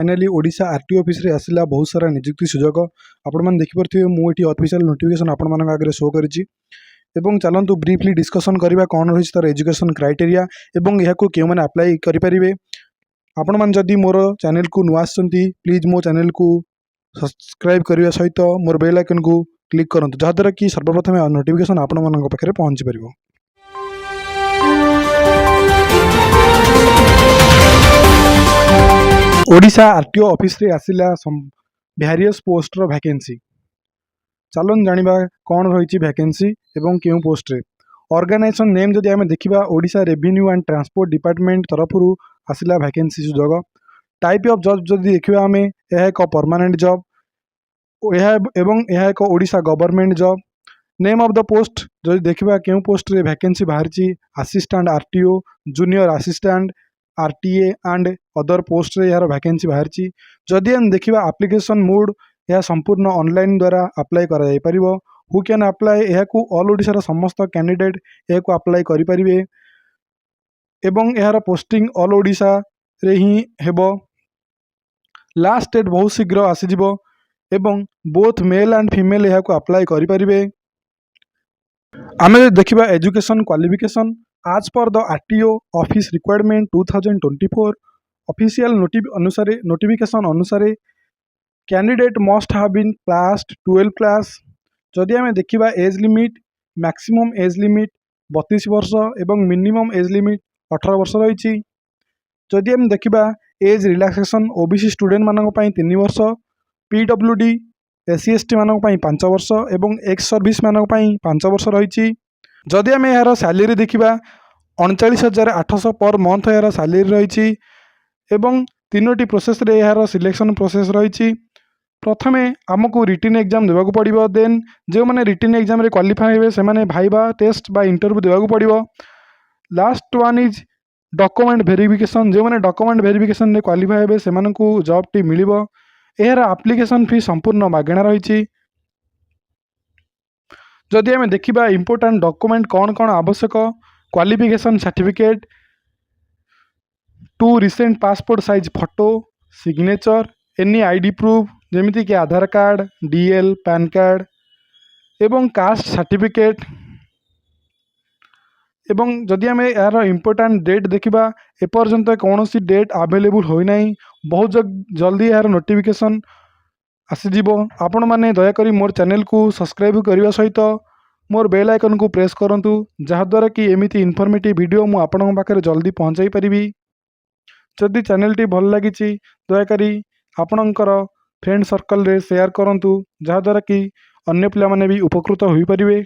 Finally Odisha RTO office रे आसिला बहुत सारा नियुक्ति सुजोग आपण मैंने देखिपे मुझे ऑफिशियल नोटिफिकेशन आपण मान आगे शो करी एवं चलतु ब्रीफली डिस्कसन करवा कौन रही तार एजुकेशन क्राइटेरिया एवं यह क्यों मैंने अप्लाई करेंगे। आपण मैंने जदि मोर चैनल को नुआ प्लीज मो चैनल को सब्सक्राइब करने सहित मोर बेल आइकन को क्लिक करूँ जहाद्वारा कि सर्वप्रथम नोटिफिकेशन आपण मान पाखे पहुँची पार। ओडिशा आरटीओ ऑफिस रे आसिला वेरियस पोस्टर वैकेंसी चलन जानिबा कौन रही वैकेंसी एवं क्यों पोस्ट रे। ऑर्गेनाइजेशन नेम जदि आमे देखिबा Odisha revenue and transport department तरफरु आसिला वैकेंसी सुजोग। टाइप ऑफ जॉब जदि देखिबा आमे यह एक परमानेंट जॉब एवं यह एक Odisha government job. Name of the post जदि देखिबा क्यों पोस्ट रे वैकेंसी बाहरी assistant RTO junior assistant RTA and other post रे यार वैकेंसी बाहरी। जदि हम देखिबा एप्लिकेशन मोड यह संपूर्ण ऑनलाइन द्वारा अप्लाई करा जाय परिबो। हु कैन अप्लाई यह को ऑल ओडिशा रा समस्त कैंडिडेट यह को अप्लाई करि परिबे एवं यार पोस्टिंग ऑल ओडिशा रे ही हेबो। लास्ट डेट बहुत शीघ्र आसी जिवो एवं बोथ मेल एंड फीमेल यह को अप्लाई करि परिबे। आमे देखिबा education qualification as per the RTO office requirement 2024 official notification अनुसार candidate must have been passed 12 class. जदि आमे देखिबा age limit maximum age limit 32 वर्ष एवं मिनिमम एज लिमिट 18 वर्ष रही। जदि आमे देखिबा एज रिलैक्सेशन ओबीसी स्टूडेंट मानक पई 3 वर्ष पीडब्ल्यूडी एससी एसटी मानक पई 5 वर्ष एवं एक्स सर्विस मानक पई 5 वर्ष रही। जदि आमे यार सैलरी देखिबा 39,800 पर मंथ यार सैलरी रही एवं तीनोटी प्रोसेस रे यार सिलेक्शन प्रोसेस रही। प्रथमे आमको रिटन एग्जाम देवाक पड़िबो देन जो मैंने रिटन एग्जाम रे क्वालिफाई हे से माने भाइबा टेस्ट बा इंटरव्यू देवाक पड़िबो। Last one is document verification जो मैंने डॉक्यूमेंट वेरिफिकेशन रे क्वालिफाई हे से मानकु जॉब टी मिलिबो। एहर एप्लिकेशन फी संपूर्ण मागणा रही। जदि आमे देखिबा इंपोर्टेंट डॉक्यूमेंट कौन कौन आवश्यक qualification certificate 2 recent passport size photo signature any ID proof जमीती कि Aadhaar card DL PAN card एवं कास्ट सर्टिफिकेट एवं जदि आमे यार इंपोर्टेंट डेट देखिबा एपर्यंत कौन सी डेट अवेलेबल होई नाही। बहुत जल्दी यार नोटिफिकेशन आसीजिवो। आपण माने दयाकरी मोर चैनल को सब्सक्राइब करने सहित मोर बेल आइकन को प्रेस करंतु जहाद्वारा कि एमिति इनफॉर्मेटिव वीडियो मु आपन पाखे जल्दी पहुँचाई पारिबी। जदि चैनल टी भल लगी दयाकरी आपणकर फ्रेंड सर्कल रे शेयर करंतु जहाद्वारा कि अन्य पिला माने भी उपकृत होई परिबे।